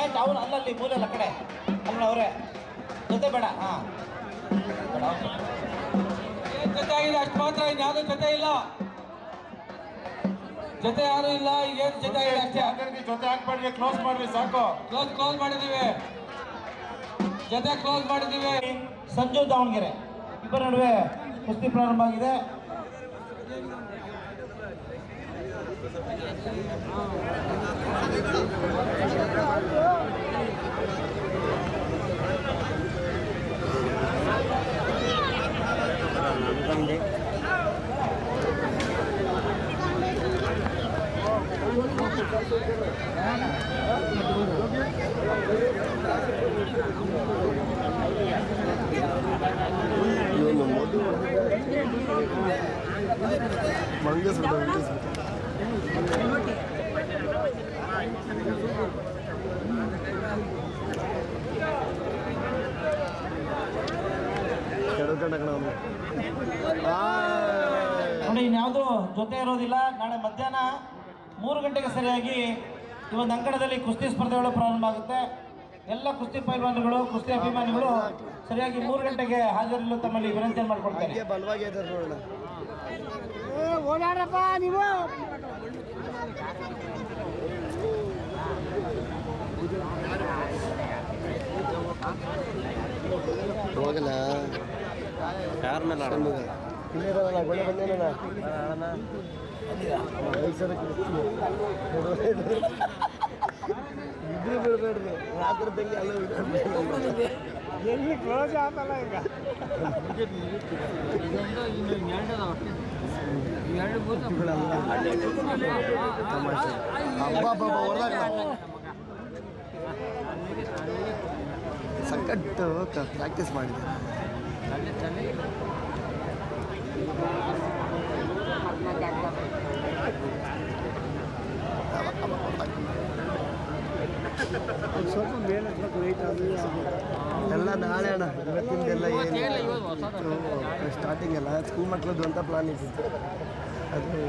ಆಯ್ತು ಅವನು ಅಲ್ಲಲ್ಲಿ ಮೂಲೆಲ್ಲ ಕಡೆ ಅಲ್ಲ ಅವರೇ ಜೊತೆ ಬೇಡ ಹಾಂ ಏನ್ ಜೊತೆ ಆಗಿದೆ ಅಷ್ಟು ಮಾತ್ರ, ಇನ್ಯಾವುದೂ ಜೊತೆ ಇಲ್ಲ, ಜೊತೆ ಯಾರು ಇಲ್ಲ. ಈಗ ಏನ್ ಜೊತೆ ಆಗಿದೆ ಅಷ್ಟೇ. ಜೊತೆ ಹಾಕ್ಬೇಡ್ರಿ, ಕ್ಲೋಸ್ ಮಾಡ್ರಿ ಸಾಕು. ಕ್ಲೋಸ್ ಮಾಡಿದೀವಿ, ಜೊತೆ ಕ್ಲೋಸ್ ಮಾಡಿದೀವಿ. ಸಂಜು ದಾವಣಗೆರೆ ಇಬ್ಬರ ನಡುವೆ ಕುಸ್ತಿ ಪ್ರಾರಂಭ ಆಗಿದೆ. ಇವನು ಮೊದಲು ಮಂಗಿಸ್ಬಿಟ್ಟು ನೋಡಿ ಇನ್ಯಾವುದು ಜೊತೆ ಇರೋದಿಲ್ಲ. ನಾಳೆ ಮಧ್ಯಾಹ್ನ 3 ಗಂಟೆಗೆ ಸರಿಯಾಗಿ ಈ ಒಂದು ಅಂಕಣದಲ್ಲಿ ಕುಸ್ತಿ ಸ್ಪರ್ಧೆಗಳು ಪ್ರಾರಂಭ ಆಗುತ್ತೆ. ಎಲ್ಲ ಕುಸ್ತಿ ಪೈಲ್ವಾನ್ಗಳು, ಕುಸ್ತಿ ಅಭಿಮಾನಿಗಳು ಸರಿಯಾಗಿ 3 ಗಂಟೆಗೆ ಹಾಜರಿರಲು ತಮ್ಮಲ್ಲಿ ವಿನಂತಿಯನ್ನು ಮಾಡ್ಕೊಳ್ತೇನೆ. ಬಲವಾಗಿ ಓಡಾಡಪ್ಪ ನೀವು. ಹೋಗಲ್ಲ ಯಾರ ಮೇಲೆ ಗೊಳೆ ಬಂದೇನ ಇಬ್ರು ಬಿಡ್ಬೇಡ್ರಿ ರಾತ್ರಿ ತಂಗಿ ಅಲ್ಲ ಎಲ್ಲಿ ಕ್ಲೋಸ್ ಆಗಲ್ಲ ಈಗ. ಸಖತ್ತು ಪ್ರಾಕ್ಟೀಸ್ ಮಾಡಿದೆ. ಸ್ವಲ್ಪ ಮೇಲೆ ಎಲ್ಲ ನಾಳೆ ಅಣ್ಣ, ಇವತ್ತಿಂದೆಲ್ಲ ಏನು ಸ್ಟಾರ್ಟಿಂಗ್ ಎಲ್ಲ ಸ್ಕೂಲ್ ಮಕ್ಕಳದ್ದು ಅಂತ ಪ್ಲಾನ್ ಇಟ್ಟಿತ್ತು, ಅದು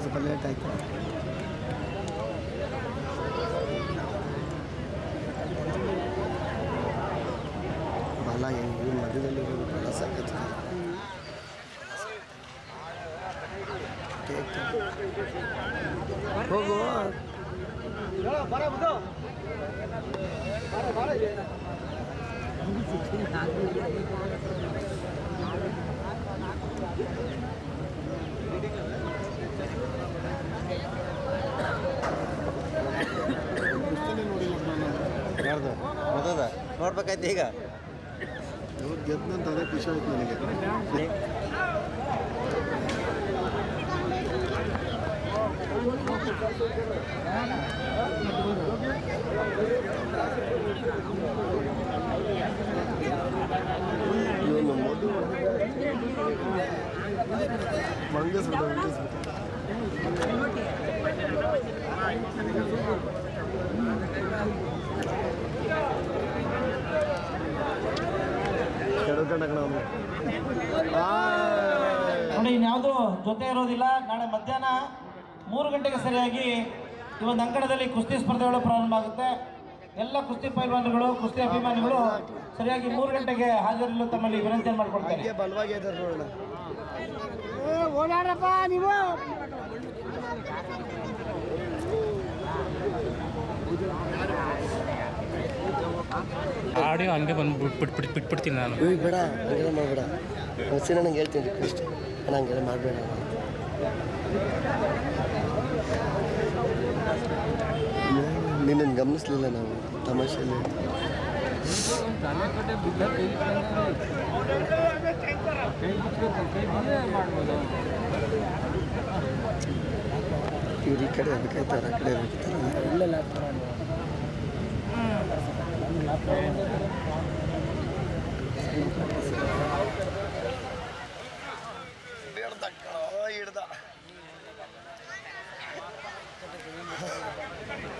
ಸ್ವಲ್ಪ ಲೇಟ್ ಆಯಿತು. ಬಲ ಹೆಂಗೆ ಮಧ್ಯದಲ್ಲಿ ಬಲ ಸಾಕತ್ತು ಹೋಗು ಯಾರ್ದು ಮೊದಲ ನೋಡ್ಬೇಕಾಯ್ತು. ಈಗ ಇವ್ರು ಗೆದ್ದಂತ ಅದೇ ಖುಷಿ ಆಯ್ತು ನನಗೆ. ಇವನು ಮೊದಲು ಮಂಗಿಸ್ಬಿಟ್ಟು ನೋಡಿ ಇನ್ಯಾವುದು ಜೊತೆ ಇರೋದಿಲ್ಲ. ನಾಳೆ ಮಧ್ಯಾಹ್ನ 3 ಗಂಟೆಗೆ ಸರಿಯಾಗಿ ಈ ಒಂದು ಅಂಕಣದಲ್ಲಿ ಕುಸ್ತಿ ಸ್ಪರ್ಧೆಗಳು ಪ್ರಾರಂಭ ಆಗುತ್ತೆ. ಎಲ್ಲ ಕುಸ್ತಿ ಪೈಲ್ವಾನ್ಗಳು, ಕುಸ್ತಿ ಅಭಿಮಾನಿಗಳು ಸರಿಯಾಗಿ 3 ಗಂಟೆಗೆ ಹಾಜರಿರಲು ತಮ್ಮಲ್ಲಿ ವಿನಂತಿಯನ್ನು ಮಾಡ್ಕೊಳ್ತೇನೆ. ಬಲವಾಗಿ ನೋಡೋಣ. ಓಡಾಡಪ್ಪ ನೀವು. ಆಡಿಯೋ ಹಂಗೆ ಬಂದು ಬಿಟ್ಬಿಡ್ತೀನಿ ನಾನು. ಬೇಡ ಹಂಗೆಲ್ಲ ಮಾಡಬೇಡ. ಹೊಸಿನ ನಂಗೆ ಹೇಳ್ತೀನಿ ರಿಕ್ವೆಸ್ಟ್, ಅಣ್ಣ ಹಂಗೆಲ್ಲ ಮಾಡಬೇಡ. ನಿನ್ನನ್ನು ಗಮನಿಸ್ಲಿಲ್ಲ ನಾವು ತಮಾಷೆಯಲ್ಲಿ. ಇವ್ರು ಈ ಕಡೆ ಅದಕ್ಕಾಯ್ತಾರೆ, ಆ ಕಡೆ ಇಲ್ಲ.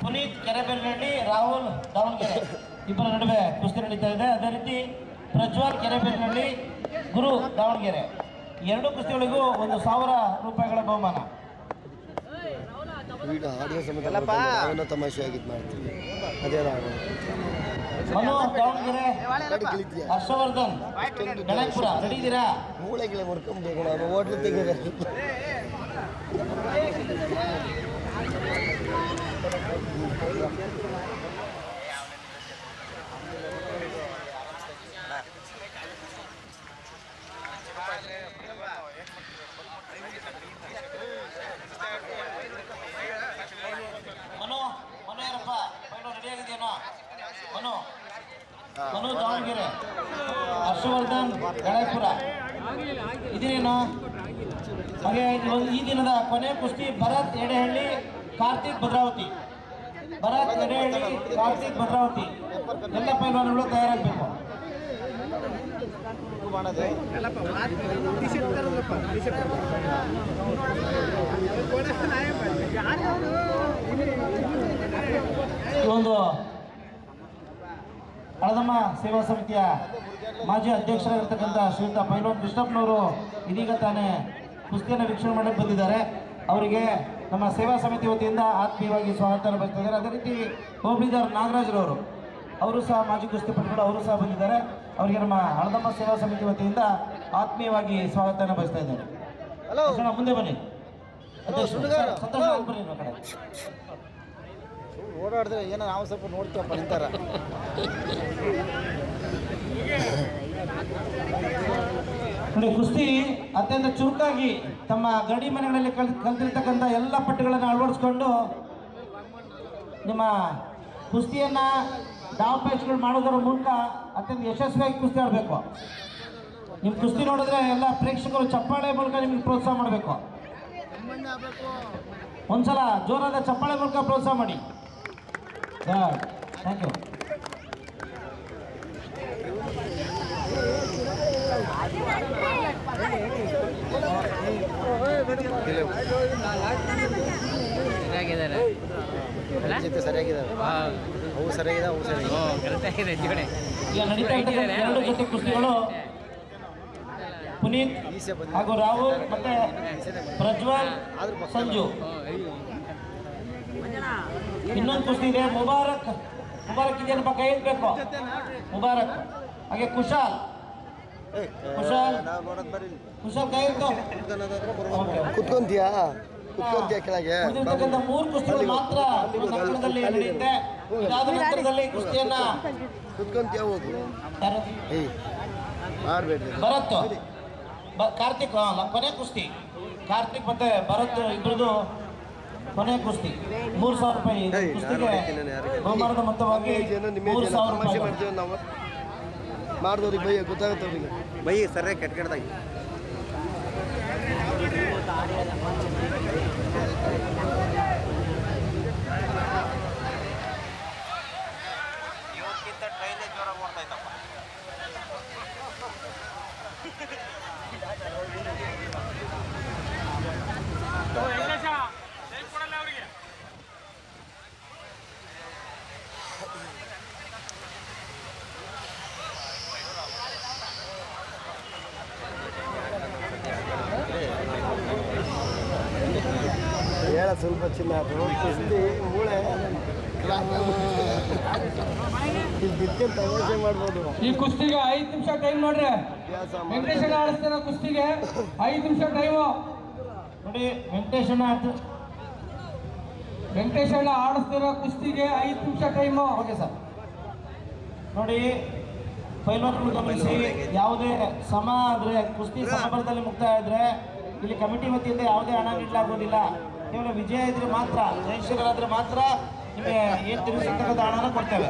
ಪುನೀತ್ ಕೆರೆಬೇನಹಳ್ಳಿ, ರಾಹುಲ್ ದಾವಣಗೆರೆ ಇಬ್ಬರ ನಡುವೆ ಕುಸ್ತಿ ನಡೀತಾ ಇದೆ. ಅದೇ ರೀತಿ ಪ್ರಜ್ವಲ್ ಕೆರೆಬೇನಹಳ್ಳಿ, ಗುರು ದಾವಣಗೆರೆ, ಎರಡೂ ಕುಸ್ತಿಗಳಿಗೂ 1,000 ರೂಪಾಯಿಗಳ ಬಹುಮಾನ. ವೀಡಿಯೋ ಆಡಿಯೋ ಸಮೇತ ನಾವೇನೋ ತಮಾಷೆ ಆಗಿದ್ದು ಮಾಡ್ತೀವಿ ಅದೇನೋ ಮನು ದಾವಣಗೆರೆ, ಗಾಡಿ ಕಲಿತೀಯ ಹರ್ಷವರ್ಧನ್ ಗಣಪುರ, ರೆಡಿ ಇದ್ದೀರಾ? ಮೂಳೆಗಿಳೆ ಮುರ್ಕೊಂಬೇಕು ನಾನು ಹೋಟ್ಲು ತೆಗೆದ ಮನು ಯಾರಪ್ಪ ರೆಡಿ ಆಗಿದೆಯೇನೋ? ಮನು ದಾವಣಗೆರೆ, ಹರ್ಷವರ್ಧನ್ ಗಣಪುರ ಇದೇನೇನು? ಹಾಗೆ ಈ ದಿನದ ಕೊನೆ ಕುಸ್ತಿ ಭರತ್ ಎಡೆಹಳ್ಳಿ, ಕಾರ್ತಿಕ್ ಭದ್ರಾವತಿ. ಭರತ್ ಎಡೆಹಳ್ಳಿ, ಕಾರ್ತಿಕ್ ಭದ್ರಾವತಿ ಎಲ್ಲ ಪೈಲ್ವಾನಗಳು ತಯಾರಾಗಬೇಕು. ಈ ಒಂದು ಹಳದಮ್ಮ ಸೇವಾ ಸಮಿತಿಯ ಮಾಜಿ ಅಧ್ಯಕ್ಷರಾಗಿರ್ತಕ್ಕಂಥ ಶ್ರೀಯುತ ಪೈಲ್ವಾನ್ ಕೃಷ್ಣಪ್ಪನವರು ಇದೀಗ ತಾನೇ ಕುಸ್ತಿಯನ್ನು ವೀಕ್ಷಣೆ ಮಾಡಕ್ಕೆ ಬಂದಿದ್ದಾರೆ. ಅವರಿಗೆ ನಮ್ಮ ಸೇವಾ ಸಮಿತಿ ವತಿಯಿಂದ ಆತ್ಮೀಯವಾಗಿ ಸ್ವಾಗತ ಬಯಸ್ತಾ ಇದ್ದಾರೆ. ಅದೇ ರೀತಿ ಹೋಬಳಿದಾರ್ ನಾಗರಾಜ್ರವರು, ಅವರು ಸಹ ಮಾಜಿ ಕುಸ್ತಿಪಟುಗಳು, ಅವರು ಸಹ ಬಂದಿದ್ದಾರೆ. ಅವರಿಗೆ ನಮ್ಮ ಹಳದಮ್ಮ ಸೇವಾ ಸಮಿತಿ ವತಿಯಿಂದ ಆತ್ಮೀಯವಾಗಿ ಸ್ವಾಗತವನ್ನು ಬಯಸ್ತಾ ಇದ್ದಾರೆ. ಮುಂದೆ ಬನ್ನಿ ಸಂತೋಷ ಬನ್ನಿ ಕಡೆ ಓಡಾಡಿದ್ರೆ ಏನೋ ನಾವು ಸ್ವಲ್ಪ ನೋಡ್ತೀವಪ್ಪ ನಿಂತಾರ. ನೋಡಿ, ಕುಸ್ತಿ ಅತ್ಯಂತ ಚುರುಕಾಗಿ ತಮ್ಮ ಗಡಿ ಮನೆಗಳಲ್ಲಿ ಕಲ್ತಿರ್ತಕ್ಕಂಥ ಎಲ್ಲ ಪಟ್ಟುಗಳನ್ನು ಅಳವಡಿಸ್ಕೊಂಡು ನಿಮ್ಮ ಕುಸ್ತಿಯನ್ನು ಡಾವ್ ಪ್ಯಾಚ್ಗಳು ಮಾಡೋದರ ಮೂಲಕ ಅತ್ಯಂತ ಯಶಸ್ವಿಯಾಗಿ ಕುಸ್ತಿ ಆಡಬೇಕು. ನಿಮ್ಮ ಕುಸ್ತಿ ನೋಡಿದ್ರೆ ಎಲ್ಲ ಪ್ರೇಕ್ಷಕರು ಚಪ್ಪಾಳೆ ಮೂಲಕ ನಿಮಗೆ ಪ್ರೋತ್ಸಾಹ ಮಾಡಬೇಕು. ಒಂದ್ಸಲ ಜೋರಾದ ಚಪ್ಪಾಳೆ ಮೂಲಕ ಪ್ರೋತ್ಸಾಹ ಮಾಡಿ. Thank you. ಸರಿಯಾಗಿದ್ದಾರೆ, ಅವು ಸರಿಯಾಗಿದೆ, ಅವು ಸರಿಯಾಗಿದೆ. ಈಗ ನಡೀತಾ ಇರ್ತಕ್ಕಂಥ ಎರಡು ಜೊತೆ ಕುಸ್ತಿಗಳು ಪುನೀತ್ ಹಾಗೂ ರಾಹುಲ್ ಮತ್ತೆ ಪ್ರಜ್ವಲ್ ಸಂಜು. ಇನ್ನೊಂದು ಕುಸ್ತಿ ಇದೆ, ಮುಬಾರಕ್ ಇದೆಯಪ್ಪ, ಕೈ ಇರ್ಬೇಕು ಮುಬಾರಕ್. ಹಾಗೆ ಕುಶಾಲ್ ಕೈ ಇತ್ತು. ಕುತ್ಕೊಂತೀಯಾ ಕೆಳಗೆ? ಉಳಿದಿರ್ತಕ್ಕಂಥ 3 ಕುಸ್ತಿಗಳು ಮಾತ್ರ ನಗರದಲ್ಲಿ ನಡೆಯುತ್ತೆ. ಇದಾದ ನಂತರದಲ್ಲಿ ಕುಸ್ತಿಯನ್ನ ಕುತ್ಕೊಂತೀಯ ಹೋಗು ಯಾರು? ಮಾಡಬೇಡ್ರಿ. ಭರತ್ ಕಾರ್ತಿಕ್ ಕೊನೆ ಕುಸ್ತಿ. ಕಾರ್ತಿಕ್ ಮತ್ತೆ ಭರತ್ ಇಬ್ಬರದು ಕೊನೆ ಕುಸ್ತಿ. 3,000 ರೂಪಾಯಿ ಕುಸ್ತಿಗೆ ಬಹುಮಾನದ ಮೊತ್ತವಾಗಿ 3,000 ರೂಪಾಯಿ ಮಾಡ್ತೀವಿ ನಾವು. ಮಾಡಿದವ್ರಿಗೆ ಬೈಯ ಗೊತ್ತಾಗುತ್ತೆ ಅವ್ರಿಗೆ. ಬೈ ಸರಿಯಾಗಿ ಕೆಟ್ಟಾಗಿ ಇವಕ್ಕಿಂತ ಟ್ರೈನೇ ಜೋರಾಗಿ ಓಡ್ತಾ ಇತ್ತಪ್ಪ. ಹೇಳ ಸ್ವಲ್ಪ ಚಿನ್ನ ಅದು ಕುಸ್ತಿ ಮೂಳೆ ಬಿಟ್ಟು ತಮಾಷೆ ಮಾಡ್ಬೋದು. ಈ ಕುಸ್ತಿಗೆ 5 ನಿಮಿಷ ಟೈಮ್ ನೋಡ್ರಿ. ವೆಂಕಟೇಶಣ್ಣ ಆಡಿಸ್ತಾರ ಕುಸ್ತಿಗೆ 5 ನಿಮಿಷ ಟೈಮು ನೋಡಿ. ವೆಂಕಟೇಶಣ್ಣ ಆಡಿಸ್ತಿರೋ ಕುಸ್ತಿಗೆ 5 ನಿಮಿಷ ಟೈಮು. Okay sir. ನೋಡಿ, ಪೈಲ್ವಾನ್ಗಳು ಗಮನಿಸಿ, ಯಾವುದೇ ಸಮ ಆದರೆ ಕುಸ್ತಿ ಸಮಬಲದಲ್ಲಿ ಮುಕ್ತಾಯ ಇದ್ರೆ ಇಲ್ಲಿ ಕಮಿಟಿ ವತಿಯಿಂದ ಯಾವುದೇ ಹಣ ನೀಡಲಾಗುವುದಿಲ್ಲ. ಕೇವಲ ವಿಜಯ ಇದ್ರೆ ಮಾತ್ರ, ಜಯಶೀಲರಾದ್ರೆ ಮಾತ್ರ ನಿಮಗೆ ಏನು ತಿರುಗಿಸತಕ್ಕಂಥ ಹಣನ ಕೊಡ್ತೇವೆ.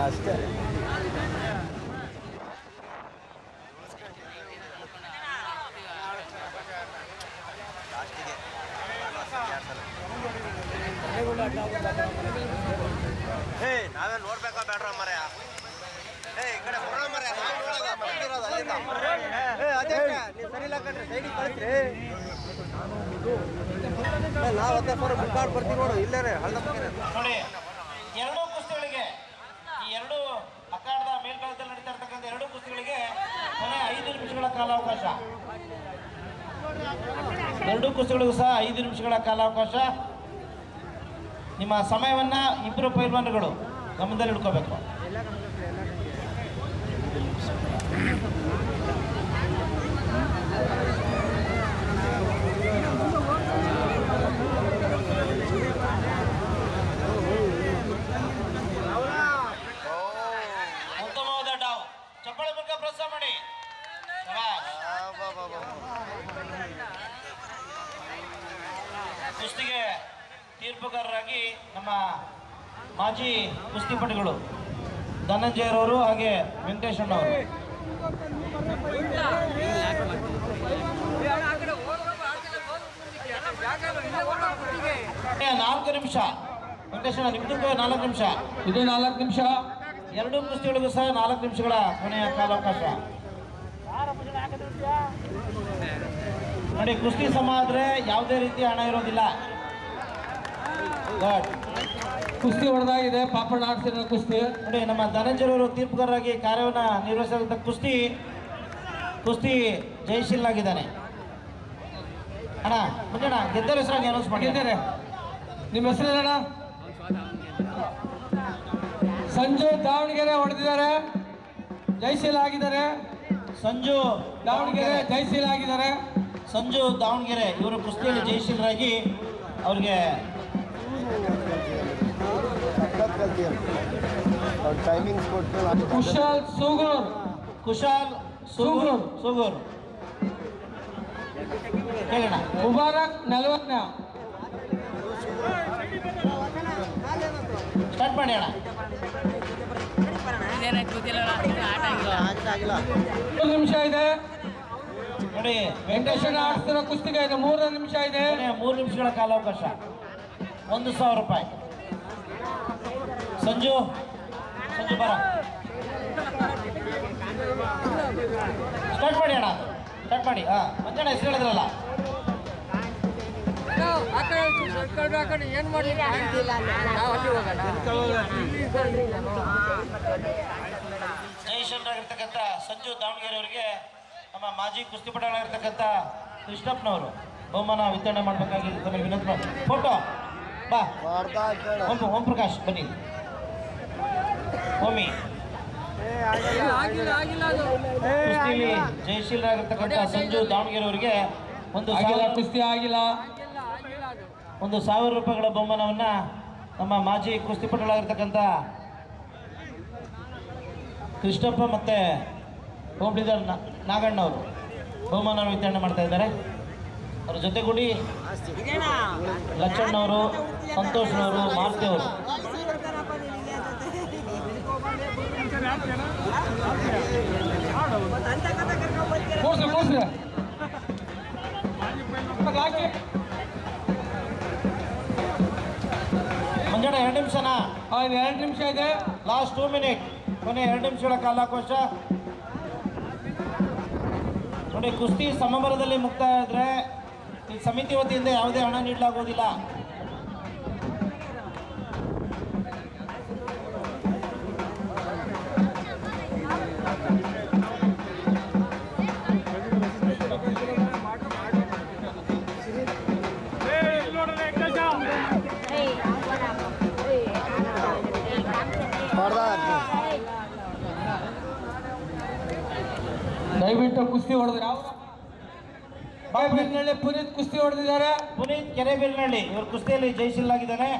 ಅಷ್ಟೇ. ನಾವೇ ನೋಡ್ಬೇಕಾ ಬೇಡ್ರ ಮರ್ಯ? ಈ ಕಡೆ ಬರೋಣ ಮರ್ಯ, ನೀವು ಸರಿ ಇಲ್ಲ ಕಣ್ರಿ, ಸೈಡಿಗೆ ಕಳಿಸ್ರಿ. ನಾವು 10,000 ಬುಕ್ ಮಾಡಿ ಬರ್ತೀವಿ ನೋಡು, ಇಲ್ಲೇ ಹಳ್ಳ ನೋಡಿ, 2 ನಿಮಿಷಗಳ ಕಾಲಾವಕಾಶ. ಎರಡೂ ಕುಸ್ತಿಗಳಿಗೂ ಸಹ 5 ನಿಮಿಷಗಳ ಕಾಲಾವಕಾಶ. ನಿಮ್ಮ ಸಮಯವನ್ನ ಇಬ್ಬರು ಪೈಲ್ವಾನಗಳು ಗಮನದಲ್ಲಿ ಇಟ್ಕೋಬೇಕು. ಉತ್ತಮವಾದ ಡಾವ್. ಚಪ್ಪಾಳೆ ಮೂಲಕ ಪ್ರೋತ್ಸಾಹ ಮಾಡಿ. ಕುಸ್ತಿಗೆ ತೀರ್ಪುಗಾರರಾಗಿ ನಮ್ಮ ಮಾಜಿ ಕುಸ್ತಿಪಟುಗಳು ಧನಂಜಯರವರು ಹಾಗೆ ವೆಂಕಟೇಶಣ್ಣವರು. 4 ನಿಮಿಷ. ವೆಂಕಟೇಶಣ್ಣ ನಿಮ್ದಕ್ಕೂ 4 ನಿಮಿಷ. ಇದು 4 ನಿಮಿಷ. ಎರಡೂ ಕುಸ್ತಿಗಳಿಗೂ ಸಹ 4 ನಿಮಿಷಗಳ ಕೊನೆಯ ಕಾಲಾವಕಾಶ. ನೋಡಿ, ಕುಸ್ತಿ ಸಮ ಆದ್ರೆ ಯಾವುದೇ ರೀತಿ ಹಣ ಇರೋದಿಲ್ಲ. ಕುಸ್ತಿ ಹೊಡೆದಾಗಿದೆ, ಪಾಪಣ್ಣ ಆಡ್ತಿರೋ ಕುಸ್ತಿ. ನೋಡಿ, ನಮ್ಮ ಧನಂಜಯರವರು ತೀರ್ಪುಗಾರರಾಗಿ ಕಾರ್ಯವನ್ನು ನಿರ್ವಹಿಸಿದಂಥ ಕುಸ್ತಿ ಜಯಶೀಲನಾಗಿದ್ದಾನೆ. ಅಣ್ಣ ಮುಂದಣ್ಣ ಗೆದ್ದರ ಹೆಸರಾಗಿ ಅನೌನ್ಸ್ ಮಾಡಿದ್ದಾರೆ. ನಿಮ್ಮ ಹೆಸರೇನಣ್ಣ? ಸಂಜು ದಾವಣಗೆರೆ ಹೊಡೆದಿದ್ದಾರೆ, ಜಯಶೀಲ ಆಗಿದ್ದಾರೆ. ಸಂಜು ದಾವಣಗೆರೆ ಜಯಶೀಲ ಆಗಿದ್ದಾರೆ. ಸಂಜು ದಾವಣಗೆರೆ ಇವರು ಕುಸ್ತಿಯಲ್ಲಿ ಜಯಶೀಲರಾಗಿ ಅವ್ರಿಗೆ ಟೈಮಿಂಗ್ಸ್ ಕೊಟ್ಟು ಕುಶಾಲ್ ಸೂಗೂರ್ ಹೇಳೋಣ. ಮುಬಾರಕ್ 40ನೇ. ಸ್ಟಾರ್ಟ್ ಮಾಡಿ ಅಣ್ಣ. 3 ನಿಮಿಷ ಇದೆ. ನೋಡಿ, ವೆಂಕಟೇಶಣ್ಣ ಆಡ್ತಿರೋ ಕುಸ್ತಿಗೆ ಇದೆ. 3 ನಿಮಿಷ ಇದೆ. 3 ನಿಮಿಷಗಳ ಕಾಲಾವಕಾಶ. 1,000 ರೂಪಾಯಿ. ಸಂಜು ಬರ. ಸ್ಟಾರ್ಟ್ ಮಾಡಿ ಅಣ್ಣ, ಸ್ಟಾರ್ಟ್ ಮಾಡಿ. ಮಂಜಣ್ಣ ಹೆಸರು ಹೇಳಿದ್ರಲ್ಲ. ಜಯಶೀಲರಾಗಿರ್ತಕ್ಕಂಥ ಸಂಜು ದಾವಣಗೆರೆ ಅವರಿಗೆ ನಮ್ಮ ಮಾಜಿ ಕುಸ್ತಿಪಟುಗಳಾಗಿರ್ತಕ್ಕಂಥ ಕೃಷ್ಣಪ್ಪನವರು ಬಹುಮಾನ ವಿತರಣೆ ಮಾಡಬೇಕಾಗಿ ತಮಗೆ ವಿನಂತಿ ಮಾಡಿ. ಫೋಟೋ ಬಾ. ಓಂ ಪ್ರಕಾಶ್ ಬನ್ನಿ. ಓಮಿ ಕುಸ್ತಿಲಿ ಜಯಶೀಲರಾಗಿರ್ತಕ್ಕಂಥ ಸಂಜು ದಾವಣಗೆರೆ ಅವರಿಗೆ 1,000 ಕುಸ್ತಿ ಆಗಿಲ್ಲ. 1,000 ರೂಪಾಯಿಗಳ ಬಹುಮಾನವನ್ನ ನಮ್ಮ ಮಾಜಿ ಕುಸ್ತಿಪಟುಗಳಾಗಿರ್ತಕ್ಕಂಥ ಕೃಷ್ಣಪ್ಪ ಮತ್ತೆ ಹೋಮ್ ಲೀಡರ್ ನಾಗಣ್ಣ ಅವರು ಬಹುಮಾನ ವಿತರಣೆ ಮಾಡ್ತಾ ಇದ್ದಾರೆ. ಅವ್ರ ಜೊತೆಗೂಡಿ ಲಕ್ಷಣ್ಣವರು, ಸಂತೋಷ್ನವರು, ಮಾರುತಿ ಅವರು. ಮಂಜಣ್ಣ 2 ನಿಮಿಷನಾ? 2 ನಿಮಿಷ ಇದೆ. Last 2 minute. ಕೊನೆ 2 ನಿಮಿಷಗಳ ಕಾಲಾವಕಾಶ. ನೋಡಿ, ಕುಸ್ತಿ ಸಮಬಲದಲ್ಲಿ ಮುಕ್ತಾಯ ಆದರೆ ಈ ಸಮಿತಿ ವತಿಯಿಂದ ಯಾವುದೇ ಹಣ ನೀಡಲಾಗುವುದಿಲ್ಲ. ದಯವಿಟ್ಟು ಕುಸ್ತಿ ಹೊಡೆದ್ರೆ ಪುನೀತ್ ಕುಸ್ತಿ ಹೊಡೆದಿದ್ದಾರೆ. ಪುನೀತ್ ಕೆರೆಬೀರ್ನಹಳ್ಳಿ ಇವರು ಕುಸ್ತಿಯಲ್ಲಿ ಜಯಶೀಲರಾಗಿದ್ದಾನೆ.